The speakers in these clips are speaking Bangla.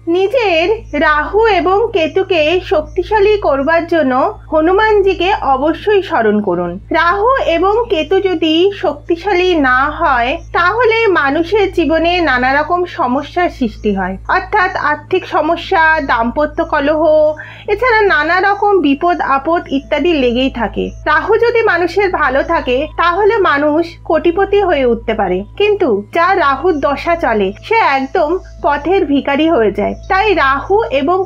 নিজের রাহু এবং কেতুকে শক্তিশালী করবার জন্য হনুমানজিকে অবশ্যই স্মরণ করুন। রাহু এবং কেতু যদি শক্তিশালী না হয় তাহলে মানুষের জীবনে নানা রকম সমস্যার সৃষ্টি হয়, অর্থাৎ আর্থিক সমস্যা, দাম্পত্য কলহ, এছাড়া নানা রকম বিপদ আপদ ইত্যাদি লেগেই থাকে। রাহু যদি মানুষের ভালো থাকে তাহলে মানুষ কোটিপতি হয়ে উঠতে পারে, কিন্তু যার রাহুর দশা চলে সে একদম পথের ভিখারি হয়ে যায়। তাই রাহু এবং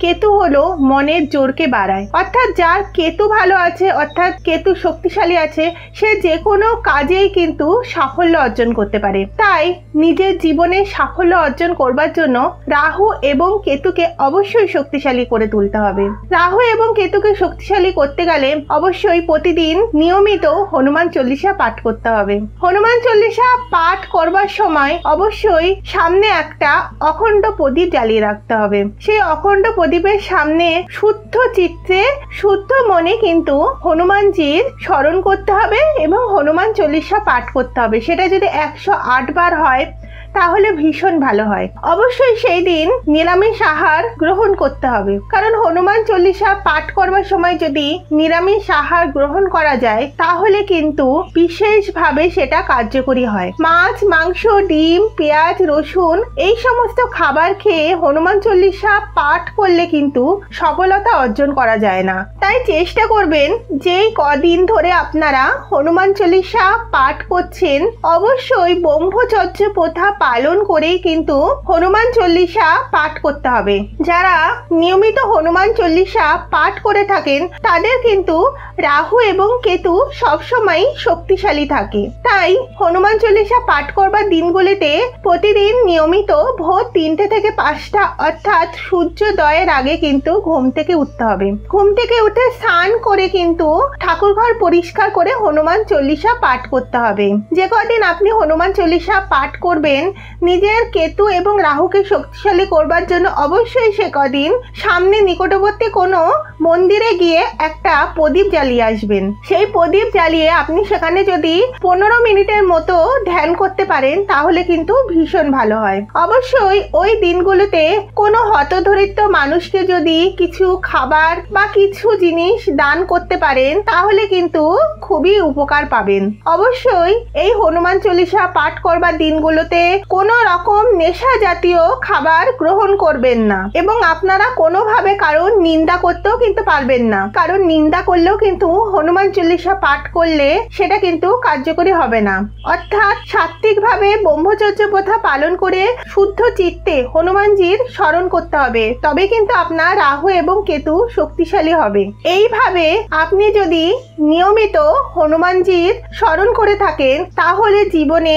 কেতু হলো মনের জোরকে বাড়ায়, অর্থাৎ যার কেতু ভালো আছে, অর্থাৎ কেতু শক্তিশালী আছে, সে যে কোনো কাজেই কিন্তু সাফল্য অর্জন করতে পারে। তাই নিজের জীবনে সাফল্য অর্জন করবার জন্য রাহু এবং কেতুকে অবশ্যই শক্তিশালী করে তুলতে হবে। রাহু এবং কেতুকে শক্তিশালী করতে গেলে অবশ্যই প্রতিদিন নিয়মিত হনুমান চল্লিশা পাঠ করতে হবে। হনুমান চল্লিশা পাঠ করবার সময় অবশ্যই সামনে একটা অখণ্ড প্রদীপ জ্বালিয়ে রাখতে হবে। সেই অখণ্ড প্রদীপের সামনে শুদ্ধ চিত্তে শুদ্ধ মনে কিন্তু হনুমানজির স্মরণ করতে হবে এবং হনুমান চল্লিশা পাঠ করতে হবে। সেটা যদি 108 বার হয় তাহলে ভীষণ ভালো হয়। অবশ্যই সেই দিন নিরামিষ আহার গ্রহণ করতে হবে, কারণ হনুমান চল্লিশা পাঠ করবার সময় যদি নিরামিষ আহার গ্রহণ করা যায় তাহলে কিন্তু বিশেষভাবে সেটা কার্যকরী হয়। মাছ, মাংস, ডিম, পেঁয়াজ, রসুন এই সমস্ত খাবার খেয়ে হনুমান চল্লিশা পাঠ করলে কিন্তু সফলতা অর্জন করা যায় না। তাই চেষ্টা করবেন যেই কদিন ধরে আপনারা হনুমান চল্লিশা পাঠ করছেন অবশ্যই ব্রহ্মচর্য প্রথা পালন করেই কিন্তু হনুমান চল্লিশা পাঠ করতে হবে। যারা নিয়মিত হনুমান চল্লিশা পাঠ করে থাকেন তাদের কিন্তু রাহু এবং কেতু সবসময় শক্তিশালী থাকে। তাই হনুমান চল্লিশা পাঠ করবার দিনগুলিতে প্রতিদিন নিয়মিত ভোর 3টে থেকে 5টা অর্থাৎ সূর্যোদয়ের আগে কিন্তু ঘুম থেকে উঠতে হবে। ঘুম থেকে উঠে স্নান করে কিন্তু ঠাকুর ঘর পরিষ্কার করে হনুমান চল্লিশা পাঠ করতে হবে। যে কদিন আপনি হনুমান চল্লিশা পাঠ করবেন নিজের কেতু এবং রাহুকে শক্তিশালী করবার জন্য অবশ্যই সে কদিন সামনে নিকটবর্তী কোনো মন্দিরে গিয়ে একটা প্রদীপ জ্বালিয়ে আসবেন। সেই প্রদীপ জ্বালিয়ে আপনি সেখানে যদি 15 মিনিটের মতো ধ্যান করতে পারেন তাহলে কিন্তু ভীষণ ভালো হয়। অবশ্যই ওই দিনগুলোতে কোনো হতদরিদ্র মানুষকে যদি কিছু খাবার বা কিছু জিনিস দান করতে পারেন তাহলে কিন্তু খুবই উপকার পাবেন। অবশ্যই এই হনুমান চল্লিশা পাঠ করবার দিনগুলোতে কোনো রকম নেশা জাতীয় খাবার গ্রহণ করবেন না এবং আপনারা কোনোভাবে কারণ নিন্দা করতেও কিন্তু পারবেন না, কারণ নিন্দা করলেও কিন্তু হনুমান চল্লিশা পাঠ করলে সেটা কিন্তু কার্যকরী হবে না। অর্থাৎ সাত্ত্বিকভাবে ব্রহ্মচর্য প্রথা পালন করে শুদ্ধ চিত্তে হনুমানজির স্মরণ করতে হবে, তবে কিন্তু আপনার রাহু এবং কেতু শক্তিশালী হবে। এইভাবে আপনি যদি নিয়মিত হনুমানজির স্মরণ করে থাকেন তাহলে জীবনে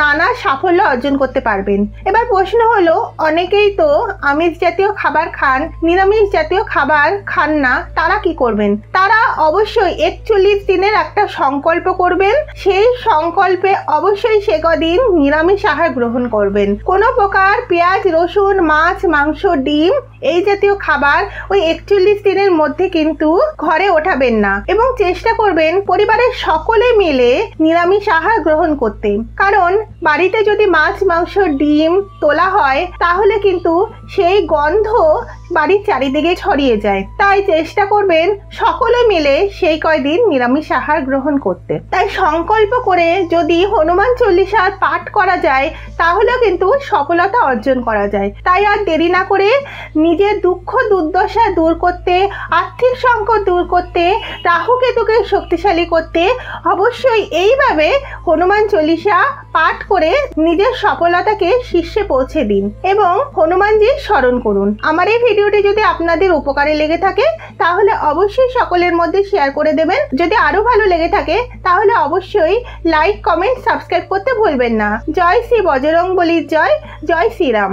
নানা সাফল্য অর্জন করতে পারবেন। এবার প্রশ্ন হলো, অনেকেই তো আমিষ জাতীয় খাবার খান, নিরামিষ জাতীয় খাবার খান না, তারা কি করবেন? তারা অবশ্যই 41 দিনের একটা সংকল্প করবেন। সেই সংকল্পে অবশ্যই সে কদিন নিরামিষ আহার গ্রহণ করবেন। কোনো প্রকার পেঁয়াজ, রসুন, মাছ, মাংস, ডিম এই জাতীয় খাবার ওই 41 দিনের মধ্যে কিন্তু ঘরে ওঠাবেন না এবং চেষ্টা করবেন পরিবারের সকলে মিলে নিরামিষ আহার গ্রহণ করতে। কারণ বাড়িতে যদি মাছ, মাংস, ডিম তোলা হয় তাহলে কিন্তু সেই গন্ধ বাড়ির চারিদিকে ছড়িয়ে যায়। তাই চেষ্টা করবেন সকলে মিলে সেই কয়দিন নিরামিষ আহার গ্রহণ করতে। তাই সংকল্প করে যদি হনুমান চল্লিশার পাঠ করা যায় তাহলেও কিন্তু সফলতা অর্জন করা যায়। তাই আর দেরি না করে নিজের দুঃখ দুর্দশা দূর করতে, আর্থিক সংকট দূর করতে, রাহু কেতুকে শক্তিশালী করতে অবশ্যই এইভাবে হনুমান চল্লিশা পাঠ করে নিজের সফলতাকে শীর্ষে পৌঁছে দিন এবং হনুমানজির স্মরণ করুন। আমার এই ভিডিওটি যদি আপনাদের উপকারে লেগে থাকে তাহলে অবশ্যই সকলের মধ্যে শেয়ার করে দেবেন। যদি আরো ভালো লেগে থাকে তাহলে অবশ্যই লাইক, কমেন্ট, সাবস্ক্রাইব করতে ভুলবেন না। জয় শ্রী বজরংবলীর জয়, জয় শ্রীরাম।